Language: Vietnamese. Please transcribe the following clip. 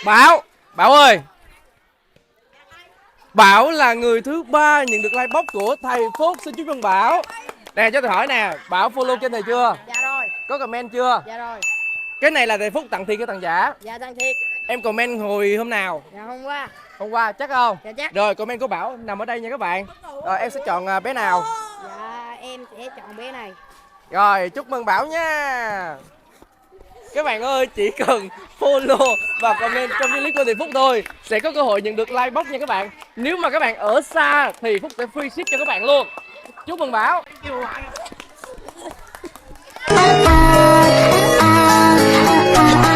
Bảo ơi, Bảo là người thứ 3 nhận được like box của thầy Phúc. Xin chúc mừng Bảo. Nè cho tôi hỏi nè, Bảo follow kênh thầy chưa? Dạ rồi. Có comment chưa? Dạ rồi. Cái này là thầy Phúc tặng thiệt cái tặng giả? Dạ tặng thiệt. Em comment hồi hôm nào? Dạ hôm qua. Hôm qua chắc không? Dạ chắc. Rồi comment của Bảo nằm ở đây nha các bạn. Rồi em sẽ chọn bé nào? Dạ em sẽ chọn bé này. Rồi chúc mừng Bảo nha. Các bạn ơi, chỉ cần follow và comment trong cái clip của thầy Phúc thôi sẽ có cơ hội nhận được like box nha các bạn. Nếu mà các bạn ở xa thì Phúc sẽ free ship cho các bạn luôn. Chúc mừng Bảo. Ah, ah, ah, ah, ah.